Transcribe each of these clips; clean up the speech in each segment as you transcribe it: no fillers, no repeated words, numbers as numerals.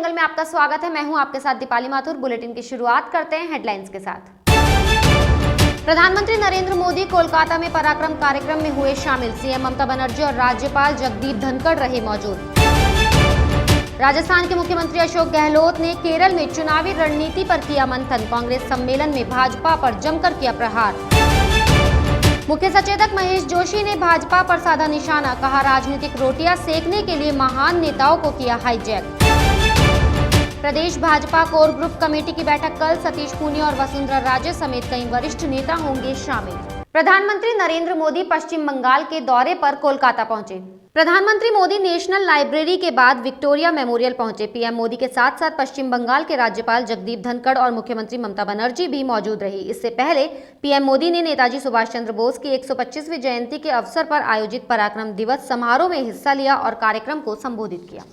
जंगल में आपका स्वागत है। मैं हूं आपके साथ दीपाली माथुर। बुलेटिन की शुरुआत करते हैं हेडलाइंस के साथ। प्रधानमंत्री नरेंद्र मोदी कोलकाता में पराक्रम कार्यक्रम में हुए शामिल। सीएम ममता बनर्जी और राज्यपाल जगदीप धनखड़ रहे मौजूद। राजस्थान के मुख्यमंत्री अशोक गहलोत ने केरल में चुनावी रणनीति पर किया मंथन। कांग्रेस सम्मेलन में भाजपा पर जमकर किया प्रहार। मुख्य सचेतक महेश जोशी ने भाजपा पर साधा निशाना। कहा, राजनीतिक रोटियां सेकने के लिए महान नेताओं को किया हाईजैक। प्रदेश भाजपा कोर ग्रुप कमेटी की बैठक कल। सतीश पूनिया और वसुंधरा राजे समेत कई वरिष्ठ नेता होंगे शामिल। प्रधानमंत्री नरेंद्र मोदी पश्चिम बंगाल के दौरे पर कोलकाता पहुंचे। प्रधानमंत्री मोदी नेशनल लाइब्रेरी के बाद विक्टोरिया मेमोरियल पहुंचे। पीएम मोदी के साथ साथ पश्चिम बंगाल के राज्यपाल जगदीप धनखड़ और मुख्यमंत्री ममता बनर्जी भी मौजूद रही। इससे पहले पीएम मोदी ने नेताजी सुभाष चंद्र बोस की 125वीं जयंती के अवसर पर आयोजित पराक्रम दिवस समारोह में हिस्सा लिया और कार्यक्रम को संबोधित किया।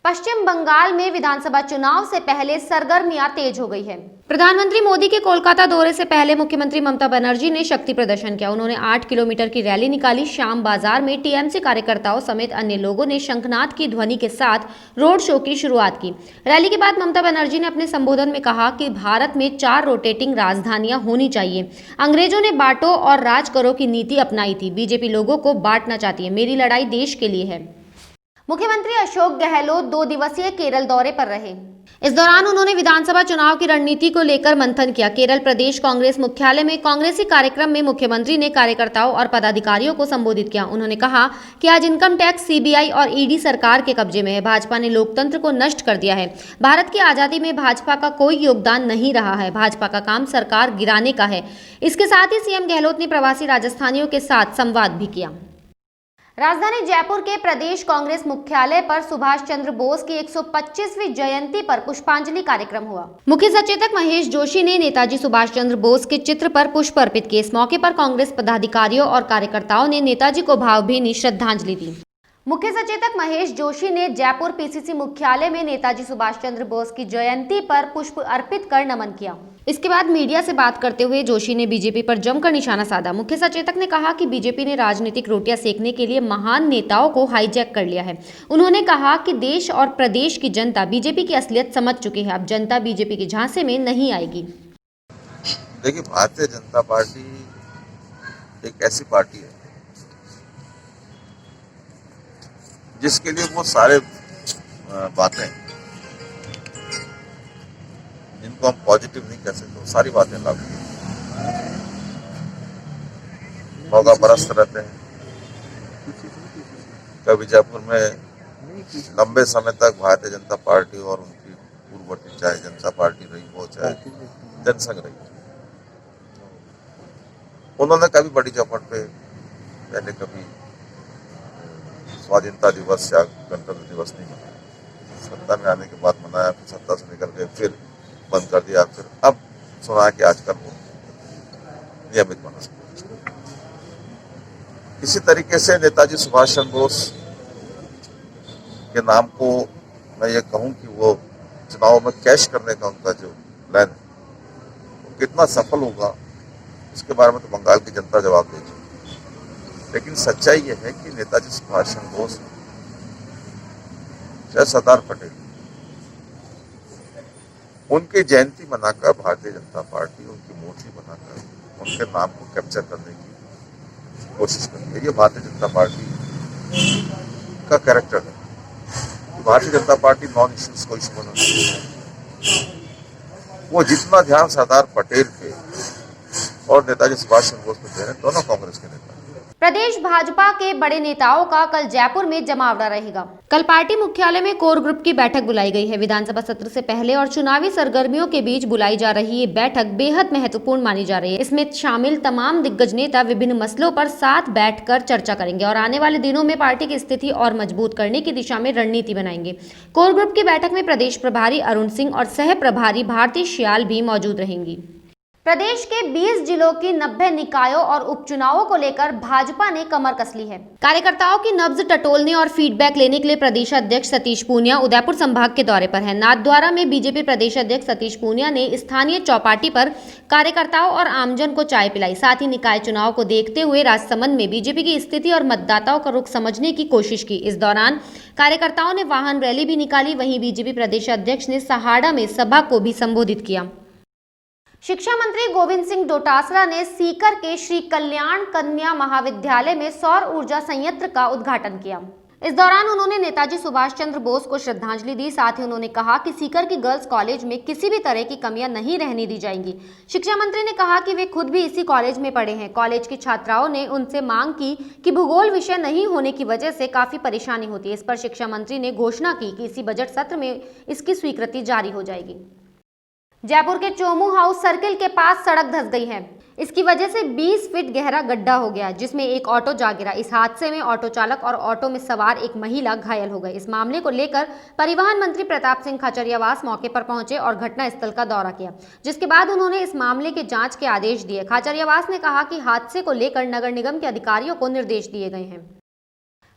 पश्चिम बंगाल में विधानसभा चुनाव से पहले सरगर्मियां तेज हो गई है। प्रधानमंत्री मोदी के कोलकाता दौरे से पहले मुख्यमंत्री ममता बनर्जी ने शक्ति प्रदर्शन किया। उन्होंने 8 किलोमीटर की रैली निकाली। श्याम बाजार में टीएमसी कार्यकर्ताओं समेत अन्य लोगों ने शंखनाद की ध्वनि के साथ रोड शो की शुरुआत की। रैली के बाद ममता बनर्जी ने अपने संबोधन में कहा कि भारत में 4 रोटेटिंग राजधानियां होनी चाहिए। अंग्रेजों ने बांटो और राज करो की नीति अपनाई थी। बीजेपी लोगों को बांटना चाहती है। मेरी लड़ाई देश के लिए है। मुख्यमंत्री अशोक गहलोत 2 दिवसीय केरल दौरे पर रहे। इस दौरान उन्होंने विधानसभा चुनाव की रणनीति को लेकर मंथन किया। केरल प्रदेश कांग्रेस मुख्यालय में कांग्रेसी कार्यक्रम में मुख्यमंत्री ने कार्यकर्ताओं और पदाधिकारियों को संबोधित किया। उन्होंने कहा कि आज इनकम टैक्स, सीबीआई और ईडी सरकार के कब्जे में है। भाजपा ने लोकतंत्र को नष्ट कर दिया है। भारत की आजादी में भाजपा का कोई योगदान नहीं रहा है। भाजपा का काम सरकार गिराने का है। इसके साथ ही सीएम गहलोत ने प्रवासी राजस्थानियों के साथ संवाद भी किया। राजधानी जयपुर के प्रदेश कांग्रेस मुख्यालय पर सुभाष चंद्र बोस की 125वीं जयंती पर पुष्पांजलि कार्यक्रम हुआ। मुख्य सचेतक महेश जोशी ने नेताजी सुभाष चंद्र बोस के चित्र पर पुष्प अर्पित किए। इस मौके पर कांग्रेस पदाधिकारियों और कार्यकर्ताओं ने नेताजी को भावभीनी श्रद्धांजलि दी। मुख्य सचेतक महेश जोशी ने जयपुर पीसीसी मुख्यालय में नेताजी सुभाष चंद्र बोस की जयंती पर पुष्प अर्पित कर नमन किया। इसके बाद मीडिया से बात करते हुए जोशी ने बीजेपी पर जमकर निशाना साधा। मुख्य सचेतक ने कहा कि बीजेपी ने राजनीतिक रोटियां सेकने के लिए महान नेताओं को हाईजैक कर लिया है। उन्होंने कहा कि देश और प्रदेश की जनता बीजेपी की असलियत समझ चुकी है। अब जनता बीजेपी के झांसे में नहीं आएगी। देखिए, भारतीय जनता पार्टी एक ऐसी पार्टी है जिसके लिए वो सारे बातें जिनको हम पॉजिटिव नहीं कह सकते, सारी बातें लागू मौका परस्त रहते हैं। कभी जयपुर में लंबे समय तक भारतीय जनता पार्टी और उनकी पूर्ववर्ती चाहे जनता पार्टी रही हो चाहे जनसंघ रही, उन्होंने कभी बड़ी चौपट पे पहले कभी स्वाधीनता दिवस या गणतंत्र दिवस नहीं मनाया। सत्ता में आने के बाद मनाया, फिर सत्ता से निकल गए, फिर बंद कर दिया, फिर अब सुना कि आजकल वो नियमित बना सकते। इसी तरीके से नेताजी सुभाष चंद्र बोस के नाम को मैं ये कहूं कि वो चुनाव में कैश करने का उनका जो प्लान है वो कितना सफल होगा, इसके बारे में तो बंगाल की जनता जवाब देगी। लेकिन सच्चाई यह है कि नेताजी सुभाष चंद्र बोस, चाहे सरदार पटेल, उनकी जयंती मनाकर भारतीय जनता पार्टी उनकी मूर्ति बनाकर उनके नाम को कैप्चर करने की कोशिश करती है। ये भारतीय जनता पार्टी का कैरेक्टर है। Bharatiya Janata party non issues को इश्यू बनाती है। वो जितना ध्यान सरदार पटेल पे और नेताजी सुभाष चंद्र बोस पे दे रहे हैं, दोनों कांग्रेस के नेता। प्रदेश भाजपा के बड़े नेताओं का कल जयपुर में जमावड़ा रहेगा। कल पार्टी मुख्यालय में कोर ग्रुप की बैठक बुलाई गई है। विधानसभा सत्र से पहले और चुनावी सरगर्मियों के बीच बुलाई जा रही ये बैठक बेहद महत्वपूर्ण मानी जा रही है। इसमें शामिल तमाम दिग्गज नेता विभिन्न मसलों पर साथ बैठकर चर्चा करेंगे और आने वाले दिनों में पार्टी की स्थिति और मजबूत करने की दिशा में रणनीति बनाएंगे। कोर ग्रुप की बैठक में प्रदेश प्रभारी अरुण सिंह और सह प्रभारी भारती श्याल भी मौजूद रहेंगी। प्रदेश के 20 जिलों की 90 निकायों और उपचुनावों को लेकर भाजपा ने कमर कस ली है। कार्यकर्ताओं की नब्ज टटोलने और फीडबैक लेने के लिए प्रदेश अध्यक्ष सतीश पूनिया उदयपुर संभाग के दौरे पर हैं। नाथद्वारा में बीजेपी प्रदेश अध्यक्ष सतीश पूनिया ने स्थानीय चौपाटी पर कार्यकर्ताओं और आमजन को चाय पिलाई। साथ ही निकाय चुनाव को देखते हुए राजसमंद में बीजेपी की स्थिति और मतदाताओं का रुख समझने की कोशिश की। इस दौरान कार्यकर्ताओं ने वाहन रैली भी निकाली। वहीं बीजेपी प्रदेश अध्यक्ष ने सहाड़ा में सभा को भी संबोधित किया। शिक्षा मंत्री गोविंद सिंह डोटासरा ने सीकर के श्री कल्याण कन्या महाविद्यालय में सौर ऊर्जा संयंत्र का उद्घाटन किया। इस दौरान उन्होंने नेताजी सुभाष चंद्र बोस को श्रद्धांजलि दी। साथ ही उन्होंने कहा कि सीकर की गर्ल्स कॉलेज में किसी भी तरह की कमियां नहीं रहने दी जाएंगी। शिक्षा मंत्री ने कहा कि वे खुद भी इसी कॉलेज में पढ़े हैं। कॉलेज की छात्राओं ने उनसे मांग की कि भूगोल विषय नहीं होने की वजह से काफी परेशानी होती है। इस पर शिक्षा मंत्री ने घोषणा की कि इसी बजट सत्र में इसकी स्वीकृति जारी हो जाएगी। जयपुर के चोमू हाउस सर्किल के पास सड़क धंस गई है। इसकी वजह से 20 फीट गहरा गड्ढा हो गया, जिसमें एक ऑटो जा गिरा। इस हादसे में ऑटो चालक और ऑटो में सवार एक महिला घायल हो गए। इस मामले को लेकर परिवहन मंत्री प्रताप सिंह खाचरियावास मौके पर पहुंचे और घटनास्थल का दौरा किया, जिसके बाद उन्होंने इस मामले के जांच के आदेश दिए। खाचरियावास ने कहा कि हादसे को लेकर नगर निगम के अधिकारियों को निर्देश दिए गए हैं।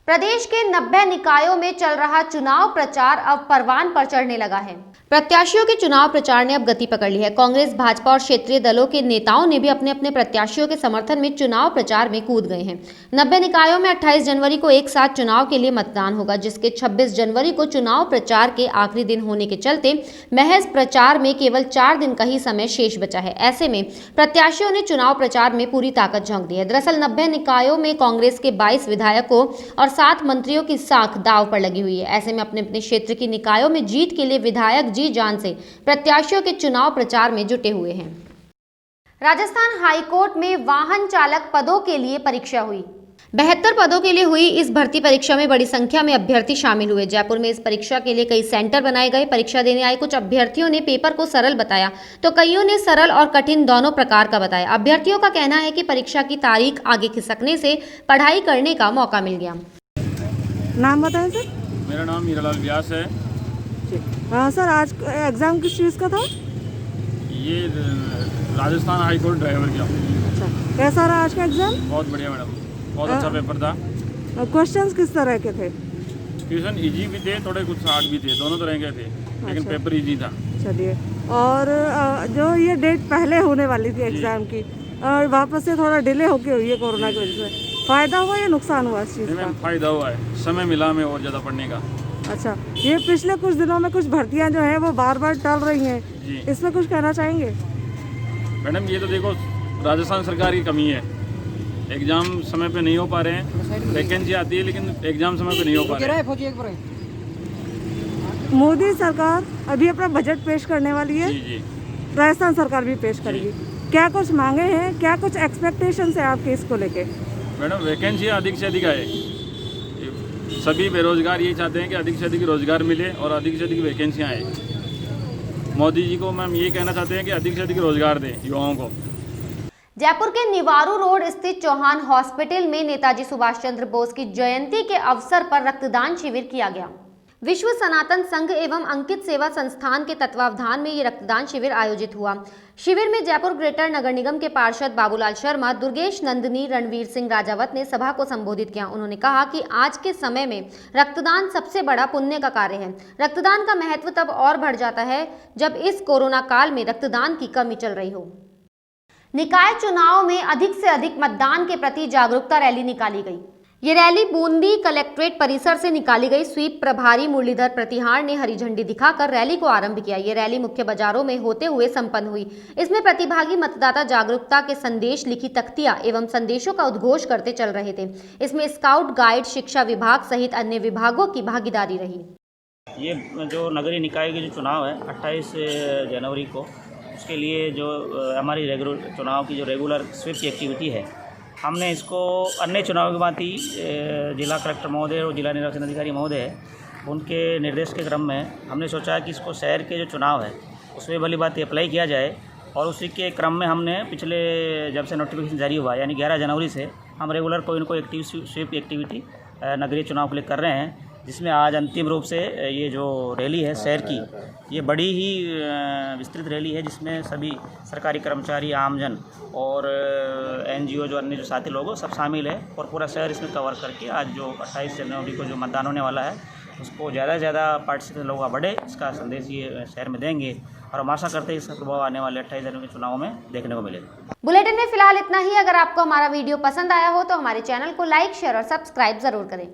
प्रदेश के 90 निकायों में चल रहा चुनाव प्रचार अब परवान पर चढ़ने लगा है। प्रत्याशियों के चुनाव प्रचार ने अब गति पकड़ ली है। कांग्रेस, भाजपा और क्षेत्रीय दलों के नेताओं ने भी अपने अपने प्रत्याशियों के समर्थन में चुनाव प्रचार में कूद गए हैं। 90 निकायों में 28 जनवरी को एक साथ चुनाव के लिए मतदान होगा, जिसके 26 जनवरी को चुनाव प्रचार के आखिरी दिन होने के चलते महज प्रचार में केवल 4 दिन का ही समय शेष बचा है। ऐसे में प्रत्याशियों ने चुनाव प्रचार में पूरी ताकत झोंक दी है। दरअसल 90 निकायों में कांग्रेस के 22 विधायकों और 7 मंत्रियों की साख दांव पर लगी हुई है। ऐसे में अपने अपने क्षेत्र की निकायों में जीत के लिए विधायक जी जान से प्रत्याशियों के चुनाव प्रचार में जुटे हुए हैं। राजस्थान हाईकोर्ट में वाहन चालक पदों के लिए परीक्षा हुई। 72 पदों के लिए हुई इस भर्ती परीक्षा में बड़ी संख्या में अभ्यर्थी शामिल हुए। जयपुर में इस परीक्षा के लिए कई सेंटर बनाए गए। परीक्षा देने आए कुछ अभ्यर्थियों ने पेपर को सरल बताया, तो कईयों ने सरल और कठिन दोनों प्रकार का बताया। अभ्यर्थियों का कहना है कि परीक्षा की तारीख आगे खिसकने से पढ़ाई करने का मौका मिल गया। नाम बताएं सर। मेरा नाम मीरालाल व्यास है। हाँ सर, आज एग्ज़ाम किस चीज़ का था? ये राजस्थान हाईकोर्ट ड्राइवर का। अच्छा, कैसा रहा आज का एग्ज़ाम? बहुत बढ़िया मैडम, बहुत अच्छा पेपर था। क्वेश्चंस किस तरह के थे? क्वेश्चन इजी भी थे, थोड़े कुछ हार्ड भी थे, दोनों तरह के थे, लेकिन अच्छा। पेपर इजी था। चलिए, और जो ये डेट पहले होने वाली थी एग्ज़ाम की और वापस से थोड़ा डिले होके हुई है कोरोना की वजह से, फ़ायदा हुआ या नुकसान हुआ इस चीज़ का? फ़ायदा हुआ है, समय मिला हमें और ज़्यादा पढ़ने का। अच्छा, ये पिछले कुछ दिनों में कुछ भर्तियां जो हैं वो बार बार टल रही हैं, इसमें कुछ कहना चाहेंगे? मैडम ये तो देखो राजस्थान सरकार की कमी है, एग्ज़ाम समय पे नहीं हो पा रहे हैं। वैकेंसी आती है लेकिन एग्ज़ाम समय पे नहीं हो पा रहे हैं। मोदी सरकार अभी अपना बजट पेश करने वाली है, जी। राजस्थान सरकार भी पेश करेगी। क्या कुछ मांगे हैं, क्या कुछ एक्सपेक्टेशंस है आपके इसको लेके? मैडम वैकेंसी अधिक से अधिक आए, सभी बेरोजगार यही चाहते हैं कि अधिक से अधिक रोजगार मिले और अधिक से अधिक वैकेंसियाँ आए। मोदी जी को मैम ये कहना चाहते हैं कि अधिक से अधिक रोजगार दें युवाओं को। जयपुर के निवारू रोड स्थित चौहान हॉस्पिटल में नेताजी सुभाष चंद्र बोस की जयंती के अवसर पर रक्तदान शिविर किया गया। विश्व सनातन संघ एवं अंकित सेवा संस्थान के तत्वावधान में ये रक्तदान शिविर आयोजित हुआ। शिविर में जयपुर ग्रेटर नगर निगम के पार्षद बाबूलाल शर्मा, दुर्गेश नंदिनी, रणवीर सिंह राजावत ने सभा को संबोधित किया। उन्होंने कहा कि आज के समय में रक्तदान सबसे बड़ा पुण्य का कार्य है। रक्तदान का महत्व तब और बढ़ जाता है जब इस कोरोना काल में रक्तदान की कमी चल रही हो। निकाय चुनाव में अधिक से अधिक मतदान के प्रति जागरूकता रैली निकाली गई। ये रैली बूंदी कलेक्ट्रेट परिसर से निकाली गई। स्वीप प्रभारी मुरलीधर प्रतिहार ने हरी झंडी दिखाकर रैली को आरंभ किया। ये रैली मुख्य बाजारों में होते हुए संपन्न हुई। इसमें प्रतिभागी मतदाता जागरूकता के संदेश लिखी तख्तियां एवं संदेशों का उद्घोष करते चल रहे थे। इसमें स्काउट गाइड, शिक्षा विभाग सहित अन्य विभागों की भागीदारी रही। ये जो नगरीय निकाय के जो चुनाव है 28 जनवरी को, उसके लिए जो हमारी रेगुलर चुनाव की जो रेगुलर स्वीप की एक्टिविटी है, हमने इसको अन्य चुनाव की भांति जिला कलेक्टर महोदय और जिला निर्वाचन अधिकारी महोदय उनके निर्देश के क्रम में हमने सोचा कि इसको शहर के जो चुनाव है उसमें भली बात अप्लाई किया जाए। और उसी के क्रम में हमने पिछले जब से नोटिफिकेशन जारी हुआ यानी 11 जनवरी से हम रेगुलर कोई न कोई स्वीप एक्टिविटी नगरीय चुनाव के लिए कर रहे हैं, जिसमें आज अंतिम रूप से ये जो रैली है शहर की, ये बड़ी ही विस्तृत रैली है जिसमें सभी सरकारी कर्मचारी, आमजन और एनजीओ जो अन्य जो साथी लोग सब शामिल है और पूरा शहर इसमें कवर करके आज जो 28 जनवरी को जो मतदान होने वाला है उसको ज़्यादा से ज़्यादा पार्टिसिपेशन लोगों का बढ़े, इसका संदेश ये शहर में देंगे और हम आशा करते हैं इसका प्रभाव आने वाले 28 जनवरी के चुनाव में देखने को मिलेगा। बुलेटिन में फिलहाल इतना ही। अगर आपको हमारा वीडियो पसंद आया हो तो हमारे चैनल को लाइक, शेयर और सब्सक्राइब जरूर करें।